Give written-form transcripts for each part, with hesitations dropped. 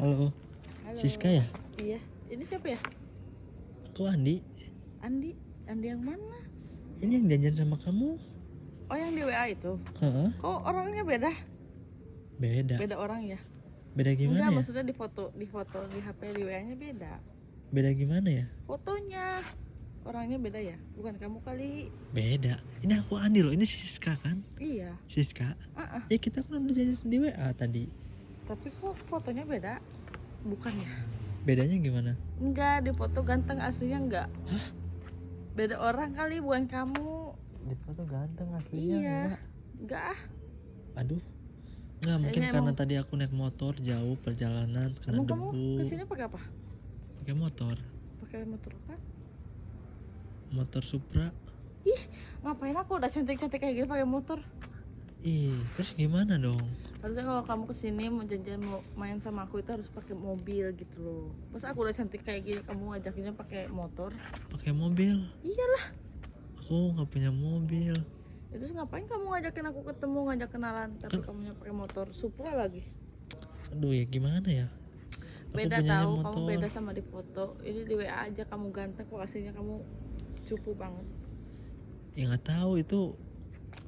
Halo, Halo. Siska ya? Iya. Ini siapa ya? Aku Andi. Andi. Andi yang mana? Ini yang janjian sama kamu? Oh, yang di WA itu. Heeh, Kok orangnya beda? beda. Beda orang ya? Beda gimana Enggak, ya? maksudnya di foto di HP di WA-nya beda. Beda gimana ya? Fotonya. Orangnya beda ya? Bukan kamu kali. Beda. Ini aku Andi loh. Ini Siska kan? Iya. Siska. Heeh. Ya kita kan udah janjian di WA tadi. Tapi kok fotonya beda? Bukan ya? Bedanya gimana? Enggak, di foto ganteng, aslinya enggak. Hah? Beda orang kali, bukan kamu. Di foto ganteng aslinya Iya. enggak. Enggak ah. Aduh. Enggak, mungkin Kayaknya karena emang- tadi aku naik motor jauh perjalanan kena Emang kamu debu. kesini pakai apa? Pakai motor. Pakai motor apa? Motor Supra. Ih, ngapain aku udah cantik-cantik kayak gini pakai motor? Ih, terus gimana dong? Harusnya kalau kamu kesini mau janjian mau main sama aku itu harus pakai mobil gitu loh. Masa aku udah cantik kayak gini kamu ngajakinnya pakai motor? Pakai mobil. Iyalah. Aku nggak punya mobil. Ya, terus ngapain kamu ngajakin aku ketemu, ngajak kenalan tapi kamunya pakai motor Supra lagi? Aduh, ya gimana ya? Aku Beda punyanya tahu, kamu motor. beda sama di foto. Ini di WA aja kamu ganteng kok, aslinya kamu cupu banget. Ya nggak tahu itu.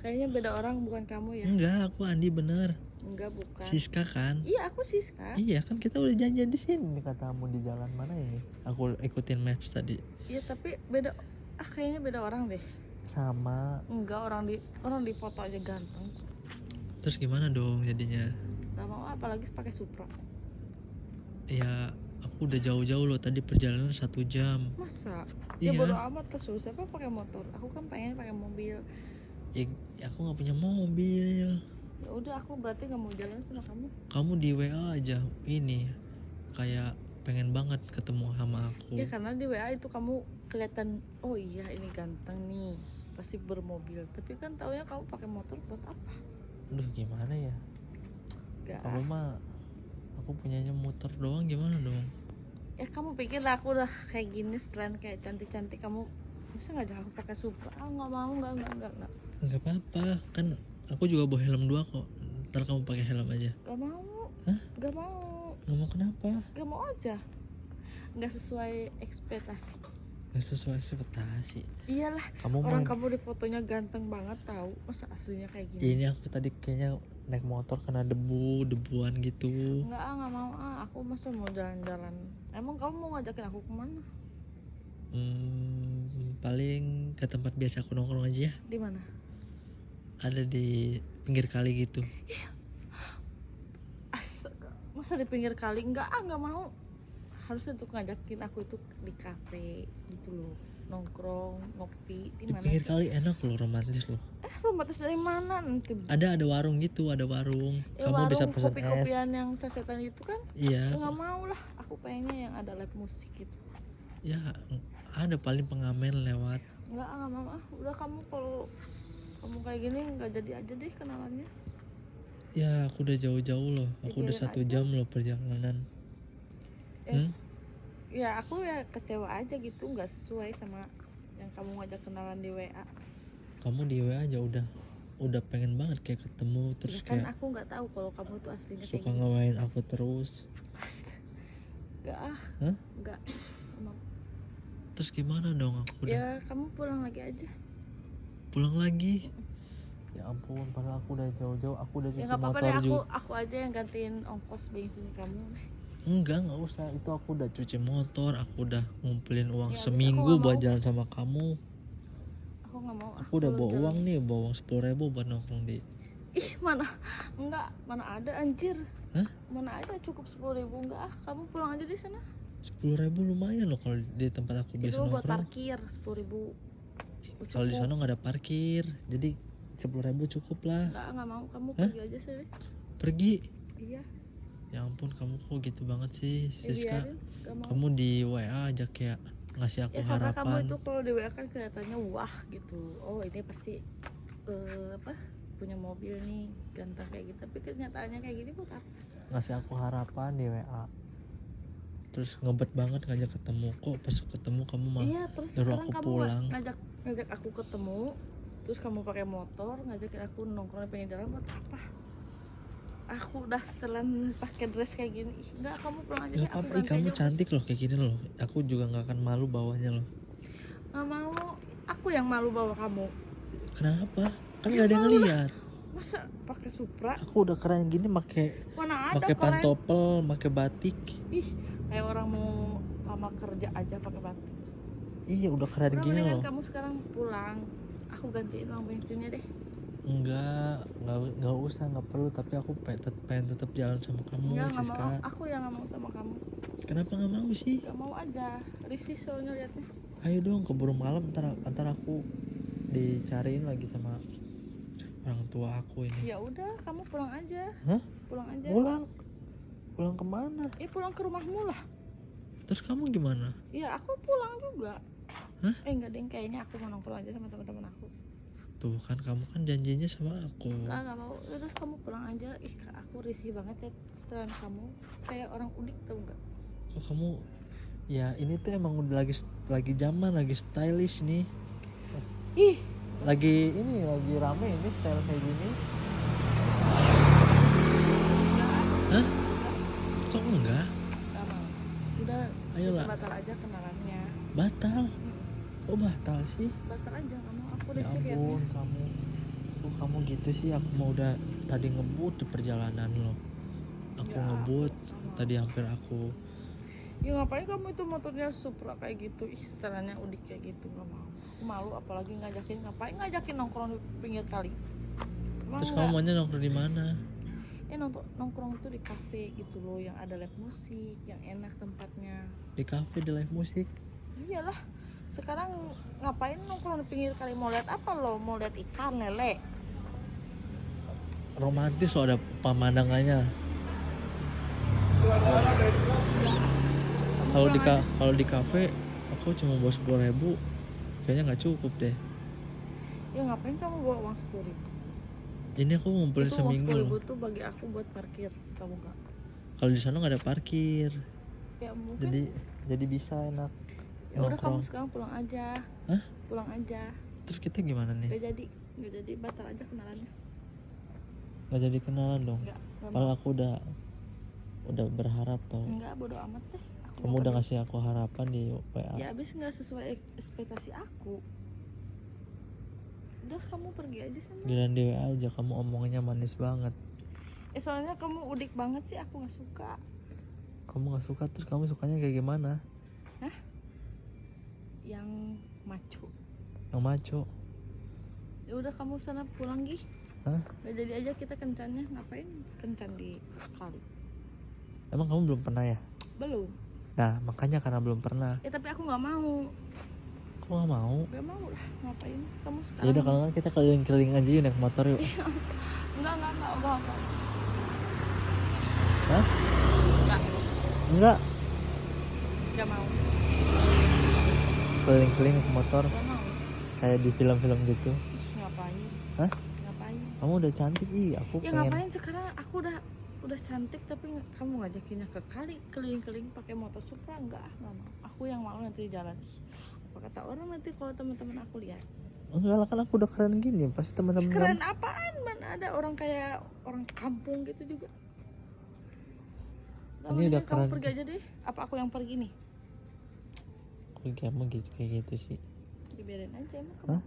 Kayaknya beda orang, bukan kamu ya? Enggak, aku Andi bener. Enggak, bukan. Siska kan? Iya, aku Siska. Iya kan kita udah janjian di sini katamu di jalan mana ini? Aku ikutin maps tadi. Iya, tapi beda. Kayaknya beda orang deh. Sama. Enggak, orang di foto aja ganteng. Terus gimana dong jadinya? Gak mau, apalagi pakai Supra. Ya aku udah jauh-jauh loh, tadi perjalanan 1 jam. Masa? Iya. Ya bodo amat lah, suruh siapa pakai motor. Aku kan pengen pakai mobil. Ya aku nggak punya mobil. Ya udah, aku berarti nggak mau jalan sama kamu. Kamu di WA aja ini kayak pengen banget ketemu sama aku. Ya karena di WA itu kamu kelihatan, oh iya ini ganteng nih, pasti bermobil. Tapi kan taunya kamu pakai motor buat apa? Aduh gimana ya? Gak. Kamu mah aku punyanya motor doang, gimana dong? Ya kamu pikir lah aku udah kayak gini, setelan kayak cantik-cantik, kamu bisa ngajak aku pakai Supra? Nggak mau, nggak. Nggak apa-apa, kan aku juga bawa helm 2 kok. Ntar kamu pakai helm aja. Gak mau. Hah? Gak mau. Nggak mau kenapa? Gak mau aja. Nggak sesuai ekspektasi. Nggak sesuai ekspektasi. Iyalah, Kamu orang mau? kamu di fotonya ganteng banget tahu. Masa aslinya kayak gini? Ini aku tadi kayaknya naik motor kena debuan gitu. Nggak mau aku masa mau jalan-jalan. Emang kamu mau ngajakin aku kemana? Paling ke tempat biasa aku nongkrong aja ya. Di mana? Ada di pinggir kali gitu. Astaga, masa di pinggir kali? Nggak mau. Harusnya tuh ngajakin aku itu di kafe gitu loh, nongkrong, ngopi di Di mana? pinggir kali enak loh, romantis loh. Romantis dari mana nanti? Ada warung gitu, ada warung. Ya, Kamu bisa warung pesen es. kopi-kopian yang sasetan itu kan? Iya. Nggak mau lah, aku pengennya yang ada live musik gitu. Ya ada paling pengamen lewat. Nggak mau udah, kamu kalau kamu kayak gini nggak jadi aja deh kenalannya. Ya aku udah jauh-jauh loh. Aku udah Pikirin 1 aja. jam loh perjalanan. Ya aku ya kecewa aja gitu, nggak sesuai sama yang kamu ngajak kenalan di WA. Kamu di WA aja udah pengen banget kayak ketemu, terus Ya kan kayak aku nggak tahu kalau kamu tuh aslinya suka kayak ngawain aku terus. nggak Hah? nggak emang. Terus gimana dong aku udah Ya kamu pulang lagi aja. pulang lagi? Ya ampun, padahal aku udah jauh-jauh, aku udah Ya cuci nggak apa-apa motor deh, juga. aku aja yang gantiin ongkos bensin kamu. Enggak usah, itu aku udah cuci motor, aku udah ngumpulin uang Ya, habis seminggu aku nggak buat mau. jalan sama kamu. Aku nggak mau. Aku udah bawa uang nih, bawa uang 10.000 buat nongkrong di. Ih, mana ada anjir. Hah? Mana ada cukup 10.000? Enggak kamu pulang aja di sana. 10.000 lumayan loh kalau di tempat aku biasa Itu buat nongkrong. parkir 10.000. Kalau di sana nggak ada parkir, jadi 10.000 cukup lah. Nggak mau, kamu Hah? pergi aja sih. Pergi? Iya. Ya ampun, kamu kok gitu banget sih, Ya Siska. biarin, nggak mau. Kamu di WA aja kayak ngasih aku Ya karena kamu harapan. itu kalau di WA kan kelihatannya wah gitu. Oh ini pasti punya mobil nih, ganteng kayak gitu. Tapi kenyataannya kayak gini buat apa? Ngasih aku harapan di WA. Terus ngebet banget ngajak ketemu. Kok pas ketemu kamu malah Iya, terus nyuruh sekarang aku kamu pulang. ngajak aku ketemu, terus kamu pakai motor ngajakin aku nongkrong pengen jalan buat apa? Aku udah setelan pakai dress kayak gini. Ih, enggak, kamu pulang aja Gak deh, aku apa-apa, ganti kamu aja. cantik loh kayak gini loh. Aku juga gak akan malu bawanya loh. Nggak mau, aku yang malu bawa kamu. Kenapa? Kan Ya gak ada yang malu lah. ngeliat. Masa pakai Supra? Aku udah keren gini pakai Mana ada pakai keren. pantopel, pakai batik. Ih, kayak orang mau lama kerja aja pakai batik. Iya udah keren Udah gini mendingan loh. kamu sekarang pulang. Aku gantiin uang bensinnya deh. Enggak usah, nggak perlu. Tapi aku pengen tetap jalan sama kamu, Enggak mau. Siska. Aku yang nggak mau sama kamu. Kenapa nggak mau sih? Gak mau aja. Risih soalnya liatnya. Ayo dong, keburu malam. Ntar aku dicariin lagi sama orang tua aku ini. Ya udah, kamu pulang aja. Hah? Pulang aja. Pulang kemana? Pulang ke rumahmu lah. Terus kamu gimana? Ya aku pulang juga. Hah? Enggak deh, kayaknya aku mau nongkrong aja sama teman-teman aku. Tuh kan, kamu kan janjinya sama aku. Enggak mau. Udah kamu pulang aja. Ih, Kak, aku risih banget ya setelan kamu. Kayak orang unik tau enggak? Kok kamu, ya ini tuh emang udah lagi zaman, lagi stylish nih. Ih, Lagi rame ini style kayak gini. Hah? Kok enggak? enggak mau. Udah, Ayolah. kita batal aja kenalannya. Batal? Oh batal sih? Batal aja kamu. Aku Ya risih ampun, liatnya. kamu gitu sih. Aku mau udah tadi ngebut di perjalanan loh. Aku Ya, ngebut aku nggak tadi hampir aku. Ya ngapain kamu itu motornya Supra kayak gitu? Ih, setelannya udik kayak gitu. Gak mau. Aku malu apalagi ngapain ngajakin nongkrong di pinggir kali. Emang Terus enggak? kamu maunya nongkrong di mana? Nongkrong itu di kafe gitu loh, yang ada live musik, yang enak tempatnya. Di cafe, di live musik. Iyalah. Sekarang ngapain nongkrong di pinggir kali? Mau lihat apa lo? Mau lihat ikan lele? Romantis loh, ada pemandangannya. Kalau di cafe aku cuma bawa 10.000, kayaknya nggak cukup deh. Ya ngapain kamu bawa uang 10.000? Ini aku ngumpulin Itu uang seminggu 10.000 loh. tuh bagi aku buat parkir. Kamu gak? Kalau di sana nggak ada parkir, Ya mungkin. jadi bisa enak. Ya udah, kamu nongkrong. sekarang pulang aja. Hah? Pulang aja. Terus kita gimana nih? Gak jadi batal aja kenalannya. Nggak jadi kenalan dong. Enggak Padahal aku udah berharap tau. Enggak, bodo amat deh. Aku Kamu mau udah pergi. ngasih aku harapan di WA. Ya abis nggak sesuai ekspektasi aku. Udah, kamu pergi aja sana. Giliran di WA aja kamu omongnya manis banget. Soalnya kamu udik banget sih, aku nggak suka. Kamu nggak suka, terus kamu sukanya kayak gimana? Yang maco. Yang maco? Ya udah, kamu sana pulang gih. Hah? Gak jadi aja kita kencannya. Ngapain kencan di kali? Emang kamu belum pernah ya? Belum. Nah makanya karena belum pernah. Tapi aku nggak mau. Kok nggak mau? Gak mau lah. Ngapain? Kamu Ya sekarang. udah, kalau nggak kita keliling-keliling aja yuk, naik motor yuk. Enggak. Hah? Enggak. Enggak. Gak mau. Keliling-keliling naik motor Gak mau. kayak di film-film gitu. Ih, ngapain? Hah? Ngapain? Kamu udah cantik, aku Ya pengen. ngapain sekarang? Aku udah cantik tapi kamu ngajakinnya ke kali keliling-keliling pakai motor Supra. Enggak mau. Aku yang malu nanti di jalan. Apa kata orang nanti kalau teman-teman aku lihat? Enggak lah, kan aku udah keren gini, pasti teman-teman Keren apaan? Mana ada orang kayak orang kampung gitu juga. Ini udah Kamu keren. pergi aja deh. Apa aku yang pergi nih? kamu gitu kayak gitu sih. Dibiarin aja emang. Hah?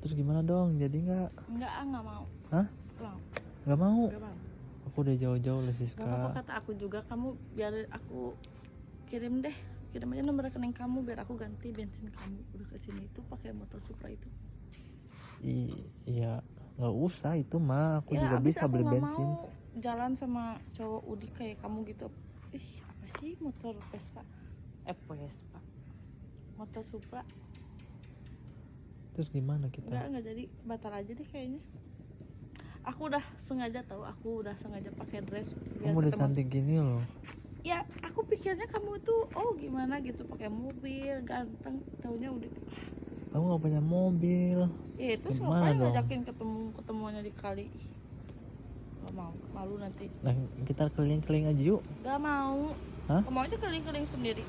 Terus gimana dong? Jadi nggak? Enggak mau. Hah? Mau. Nggak mau? Enggak mau. Aku udah jauh-jauh lah, Gak apa-apa, Siska. kata aku juga. Kamu biar aku kirim aja nomor rekening kamu biar aku ganti bensin kamu. Udah kesini itu pakai motor Supra itu. Iya, nggak usah itu mah. Aku juga abis bisa beli nggak bensin. mau jalan sama cowok udik kayak kamu gitu. Ih, apa sih motor Vespa? Vespa. Motor Supra. Terus gimana kita? Enggak jadi, batal aja deh kayaknya. Aku udah sengaja pakai dress biar Kamu udah ketemu. cantik gini loh. Ya aku pikirnya kamu tuh gimana gitu pakai mobil ganteng, taunya udah. Kamu nggak punya mobil. Ya terus Gimana ngapain dong? ngajakin ketemuannya di kali? Gak mau, malu nanti. Nah, kita keliling-keliling aja yuk. Gak mau. Hah? Kamu aja keliling-keliling sendiri.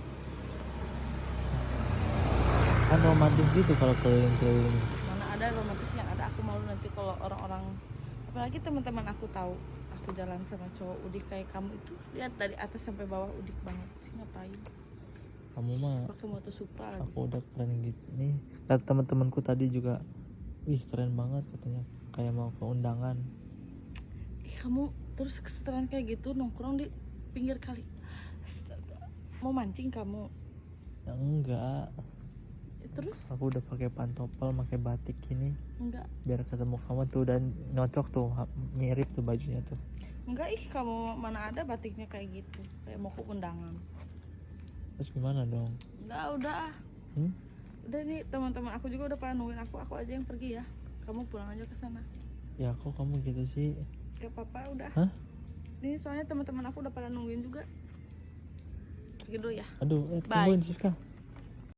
Kan romantis gitu kalau keliling-keliling. Mana ada romantis, yang ada aku malu nanti kalau orang-orang, apalagi teman-teman aku tahu waktu jalan sama cowok udik kayak kamu itu, lihat dari atas sampai bawah udik banget sih, ngapain Kamu mah, pakai motor Supra lagi. aku udah keren gitu nih. Kata teman-temanku tadi juga, wih keren banget katanya, kayak mau ke undangan. Kamu terus kesetelan kayak gitu nongkrong di pinggir kali. Astaga. Mau mancing kamu? Ya enggak, Terus aku udah pakai pantopel, pakai batik gini, enggak biar ketemu kamu tuh, dan cocok tuh, mirip tuh bajunya tuh. enggak kamu mana ada batiknya kayak gitu, kayak mau ke undangan. Terus gimana dong? Enggak, udah Hmm? udah nih, teman-teman aku juga udah pada nungguin aku aja yang pergi ya, kamu pulang aja ke sana. Ya kok kamu gitu sih? Gak apa-apa, udah. Hah? Ini soalnya teman-teman aku udah pada nungguin juga. Pergi dulu ya. Aduh, Bye. tungguin Siska.